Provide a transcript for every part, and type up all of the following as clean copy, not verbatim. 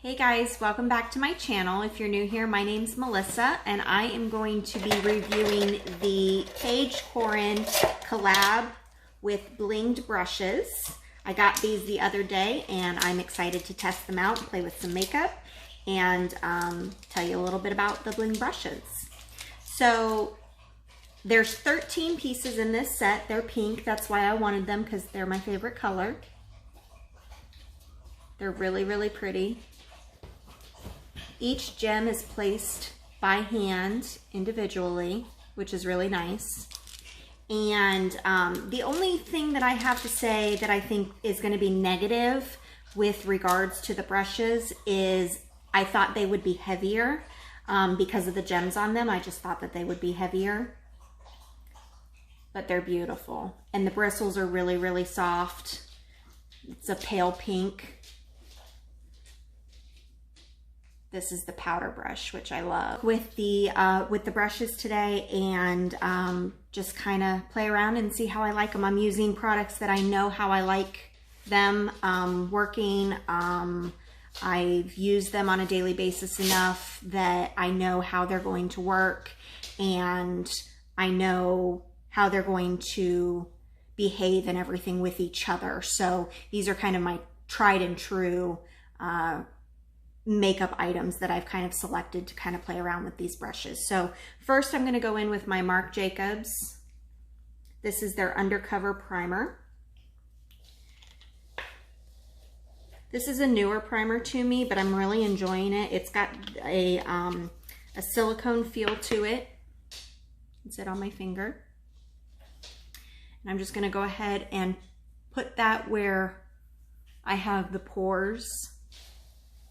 Hey guys, welcome back to my channel. If you're new here, my name's Melissa and I am going to be reviewing the Paige Corin collab with Blinged brushes. I got these the other day and I'm excited to test them out, play with some makeup, and tell you a little bit about the Blinged brushes. So there's 13 pieces in this set. They're pink, that's why I wanted them, because they're my favorite color. They're really, really pretty. Each gem is placed by hand individually, which is really nice. And the only thing that I have to say that I think is going to be negative with regards to the brushes is I thought they would be heavier because of the gems on them. I just thought that they would be heavier. But they're beautiful. And the bristles are really, really soft. It's a pale pink. This is the powder brush, which I love. With the brushes today, and just kind of play around and see how I like them. I'm using products that I know how I like them working. I've used them on a daily basis enough that I know how they're going to work, and I know how they're going to behave and everything with each other. So these are kind of my tried and true makeup items that I've kind of selected to kind of play around with these brushes. So first I'm going to go in with my Marc Jacobs. This is their Undercover Primer. This is a newer primer to me, but I'm really enjoying it. It's got a silicone feel to it. It's it on my finger. And I'm just going to go ahead and put that where I have the pores,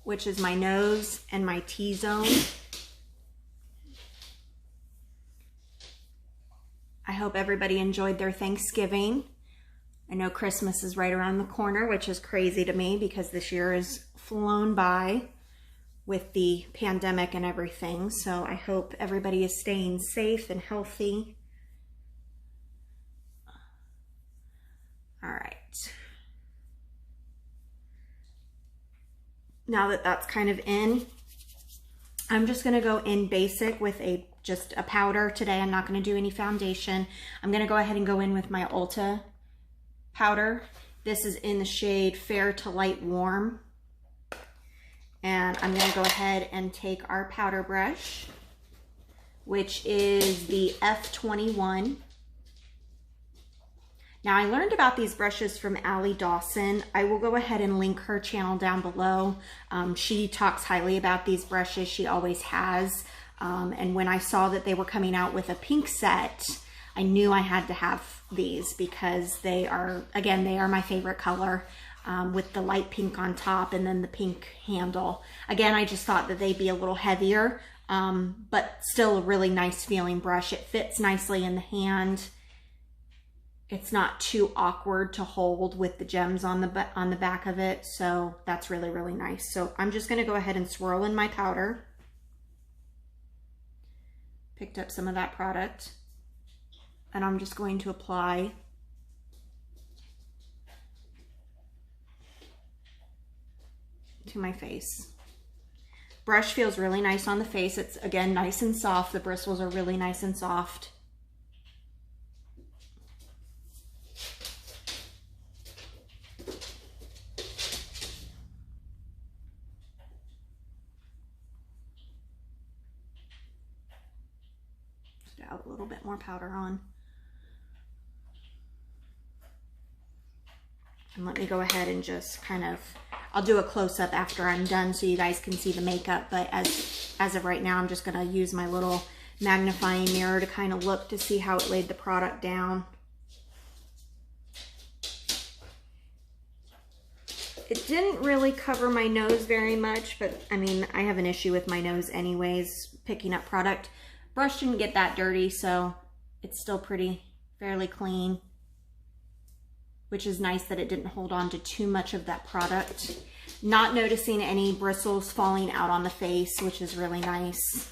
which is my nose and my T-zone. I hope everybody enjoyed their Thanksgiving. I know Christmas is right around the corner, which is crazy to me because this year has flown by with the pandemic and everything. So I hope everybody is staying safe and healthy. All right. Now that that's kind of in, I'm just going to go in basic with just a powder today. I'm not going to do any foundation. I'm going to go ahead and go in with my Ulta powder. This is in the shade Fair to Light Warm. And I'm going to go ahead and take our powder brush, which is the F21. Now, I learned about these brushes from Allie Dawson. I will go ahead and link her channel down below. She talks highly about these brushes. She always has. And when I saw that they were coming out with a pink set, I knew I had to have these because they are, again, they are my favorite color, with the light pink on top and then the pink handle. Again, I just thought that they'd be a little heavier, but still a really nice feeling brush. It fits nicely in the hand. It's not too awkward to hold with the gems on the back of it, so that's really, really nice. So I'm just going to go ahead and swirl in my powder. Picked up some of that product, and I'm just going to apply to my face. Brush feels really nice on the face. It's, again, nice and soft. The bristles are really nice and soft. Out a little bit more powder on. And let me go ahead and just kind of, I'll do a close-up after I'm done so you guys can see the makeup, but as of right now, I'm just going to use my little magnifying mirror to kind of look to see how it laid the product down. It didn't really cover my nose very much, but I mean, I have an issue with my nose anyways, picking up product. Brush didn't get that dirty, so it's still fairly clean, which is nice that it didn't hold on to too much of that product. Not noticing any bristles falling out on the face, which is really nice.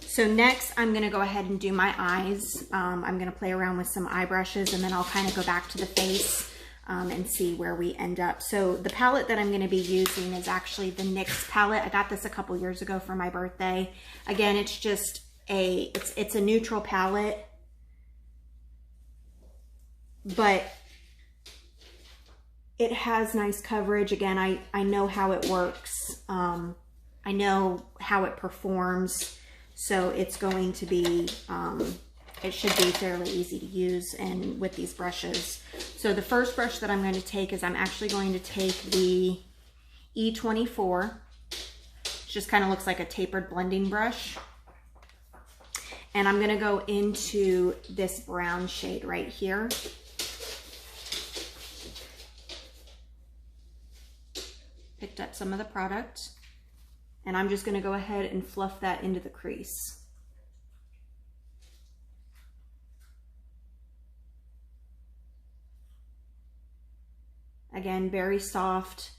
So next, I'm going to go ahead and do my eyes. I'm going to play around with some eye brushes, and then I'll kind of go back to the face. and see where we end up. So the palette that I'm going to be using is actually the NYX palette. I got this a couple years ago for my birthday. Again, it's just it's a neutral palette, but it has nice coverage. Again, I know how it works. I know how it performs. So it's going to be, it should be fairly easy to use and with these brushes. So the first brush that I'm going to take is I'm actually going to take the E24. It just kind of looks like a tapered blending brush. And I'm going to go into this brown shade right here. Picked up some of the product. And I'm just going to go ahead and fluff that into the crease. Again, very soft.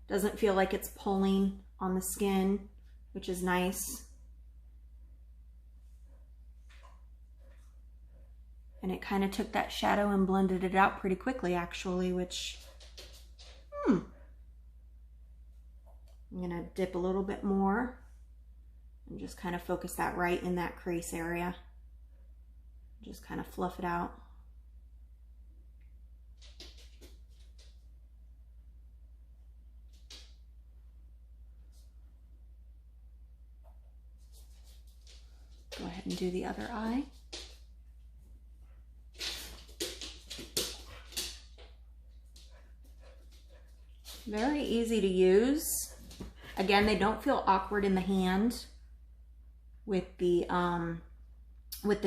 Doesn't feel like it's pulling on the skin, which is nice. And it kind of took that shadow and blended it out pretty quickly, actually, which, I'm gonna dip a little bit more and just kind of focus that right in that crease area. Just kind of fluff it out. Go ahead and do the other eye. Very easy to use. Again, they don't feel awkward in the hand with the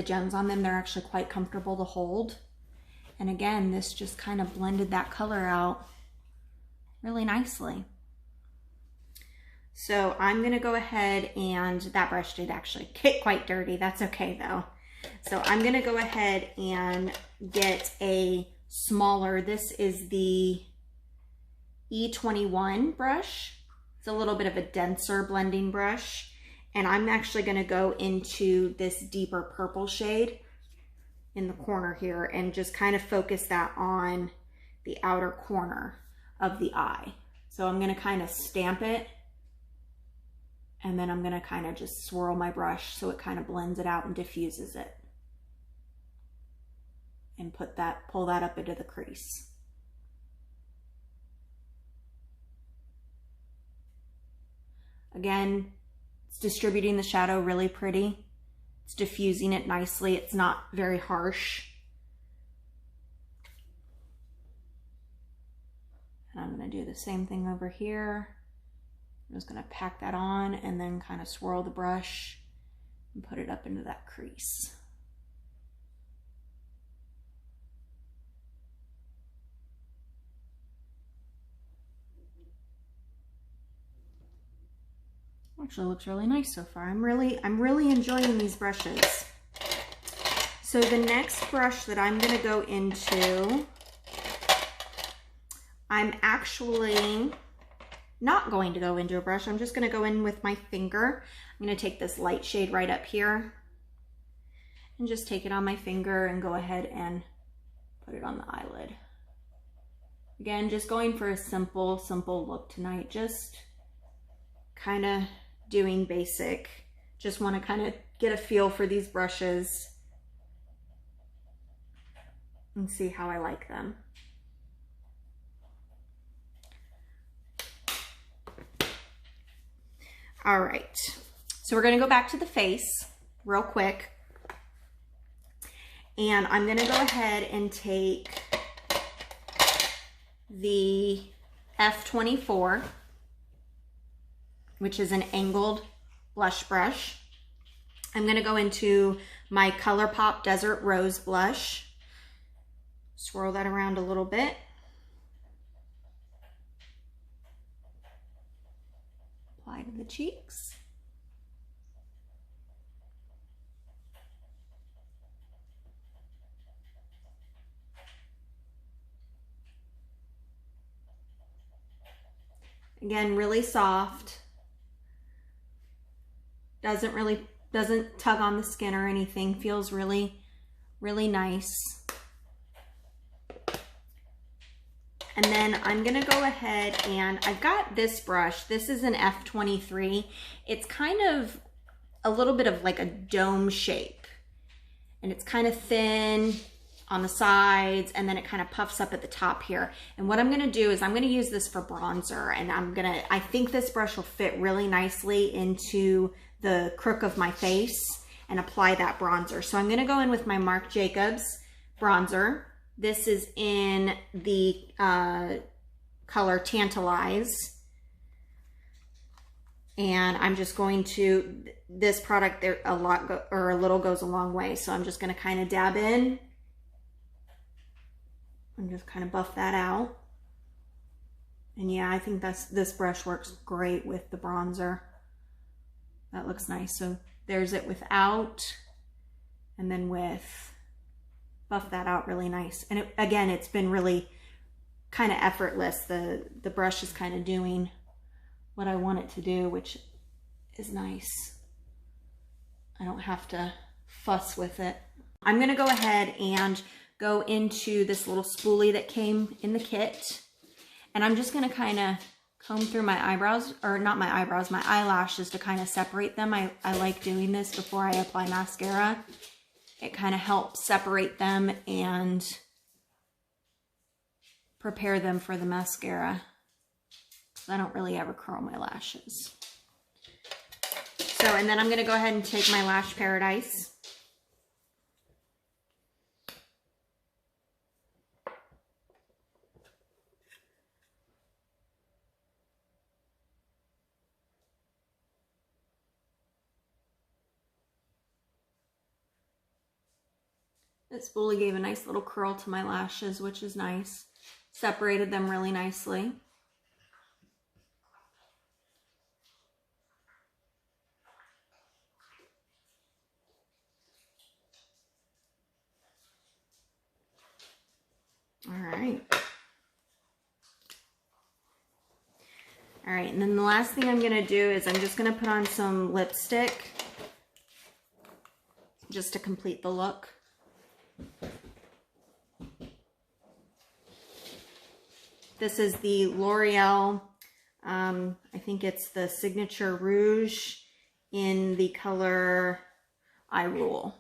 gems on them. They're actually quite comfortable to hold. And again, this just kind of blended that color out really nicely. So I'm gonna go ahead, and that brush did actually get quite dirty. That's okay though. So I'm gonna go ahead and get a smaller, this is the E21 brush. It's a little bit of a denser blending brush. And I'm actually gonna go into this deeper purple shade in the corner here and just kind of focus that on the outer corner of the eye. So I'm gonna kind of stamp it, and then I'm gonna kind of just swirl my brush so it kind of blends it out and diffuses it. And pull that up into the crease. Again, it's distributing the shadow really pretty. It's diffusing it nicely. It's not very harsh. And I'm going to do the same thing over here. I'm just going to pack that on and then kind of swirl the brush and put it up into that crease. Actually looks really nice so far. I'm really enjoying these brushes. So the next brush that I'm going to go into, I'm actually not going to go into a brush. I'm just going to go in with my finger. I'm going to take this light shade right up here and just take it on my finger and go ahead and put it on the eyelid. Again, just going for a simple look tonight. Just kind of doing basic. Just want to kind of get a feel for these brushes and see how I like them. All right, so we're going to go back to the face real quick, and I'm going to go ahead and take the F24, which is an angled blush brush. I'm going to go into my ColourPop Desert Rose blush, swirl that around a little bit. Apply to the cheeks. Again, really soft. Doesn't tug on the skin or anything. Feels really nice. And then I'm gonna go ahead and I've got this brush. This is an F23. It's kind of a little bit of like a dome shape. And it's kind of thin on the sides, and then it kind of puffs up at the top here. And what I'm gonna do is I'm gonna use this for bronzer, and I think this brush will fit really nicely into the crook of my face and apply that bronzer. So I'm gonna go in with my Marc Jacobs bronzer. This is in the color Tantalize. And I'm just going to, this product, there a little goes a long way. So I'm just gonna kind of dab in and just kind of buff that out. And yeah, I think this brush works great with the bronzer. That looks nice. So there's it without, and then with, buff that out really nice. And again, it's been really kind of effortless. The brush is kind of doing what I want it to do, which is nice. I don't have to fuss with it. I'm gonna go ahead and go into this little spoolie that came in the kit. And I'm just gonna kind of comb through my eyebrows, or not my eyebrows, my eyelashes, to kind of separate them. I like doing this before I apply mascara. It kind of helps separate them and prepare them for the mascara. I don't really ever curl my lashes. So, and then I'm gonna go ahead and take my Lash Paradise. This spoolie gave a nice little curl to my lashes, which is nice. Separated them really nicely. All right. All right, and then the last thing I'm gonna do is I'm just gonna put on some lipstick just to complete the look. This is the L'Oreal, I think it's the Signature Rouge in the color I Rule.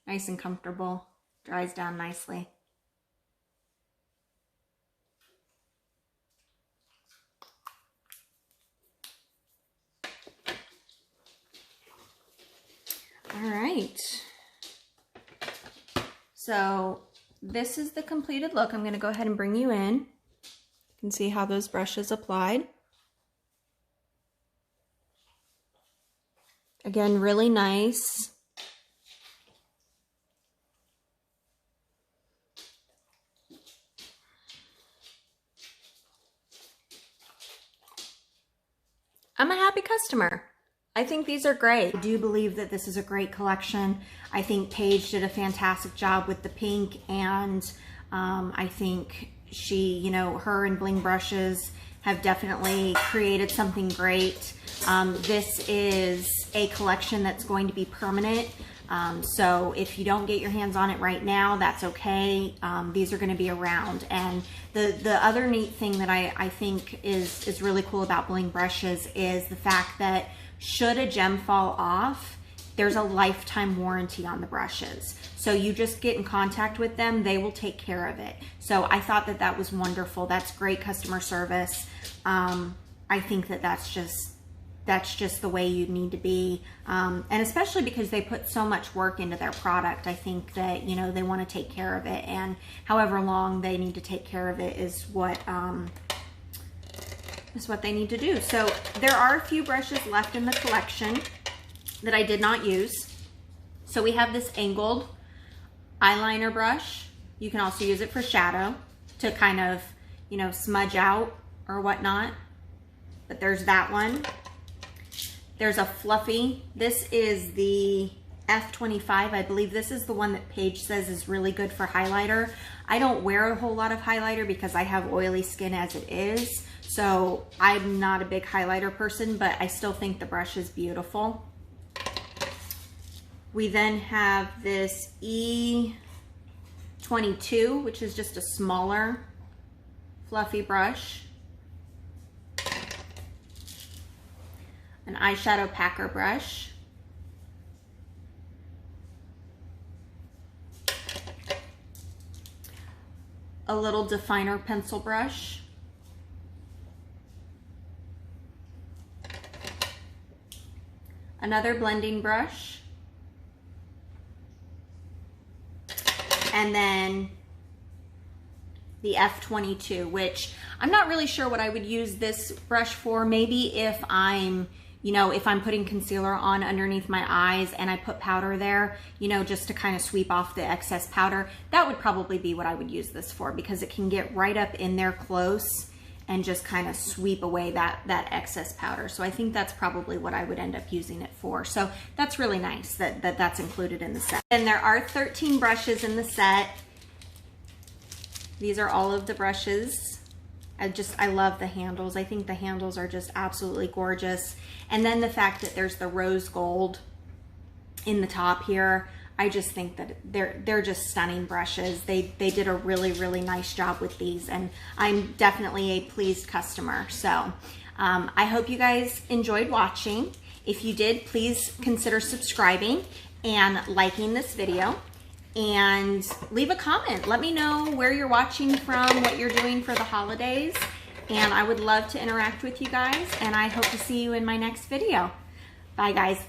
Nice and comfortable, dries down nicely. All right. So this is the completed look. I'm going to go ahead and bring you in. You can see how those brushes applied. Again, really nice. I'm a happy customer. I think these are great. I do believe that this is a great collection. I think Paige did a fantastic job with the pink, and I think she, you know, her and Bling Brushes have definitely created something great. This is a collection that's going to be permanent. So if you don't get your hands on it right now, that's okay. These are going to be around. And the other neat thing that I think is really cool about Bling Brushes is the fact that should a gem fall off, there's a lifetime warranty on the brushes. So you just get in contact with them, they will take care of it. So I thought that that was wonderful. That's great customer service. I think that that's just the way you need to be. And especially because they put so much work into their product, I think that, you know, they want to take care of it, and however long they need to take care of it is what they need to do. So there are a few brushes left in the collection that I did not use. So we have this angled eyeliner brush. You can also use it for shadow to kind of, you know, smudge out or whatnot. But there's that one. There's a fluffy. This is the F25. I believe this is the one that Paige says is really good for highlighter. I don't wear a whole lot of highlighter because I have oily skin as it is. So I'm not a big highlighter person, but I still think the brush is beautiful. We then have this E 22, which is just a smaller fluffy brush, an eyeshadow packer brush, a little definer pencil brush, another blending brush, and then the F22, which I'm not really sure what I would use this brush for. Maybe if I'm, you know, if I'm putting concealer on underneath my eyes and I put powder there, you know, just to kind of sweep off the excess powder, that would probably be what I would use this for, because it can get right up in there close and just kind of sweep away that excess powder. So I think that's probably what I would end up using it for. So that's really nice that that's included in the set. And there are 13 brushes in the set. These are all of the brushes. I love the handles. I think the handles are just absolutely gorgeous. And then the fact that there's the rose gold in the top here, I just think that they're just stunning brushes. They did a really, really nice job with these, and I'm definitely a pleased customer. So I hope you guys enjoyed watching. If you did, please consider subscribing and liking this video, and leave a comment. Let me know where you're watching from, what you're doing for the holidays, and I would love to interact with you guys, and I hope to see you in my next video. Bye, guys.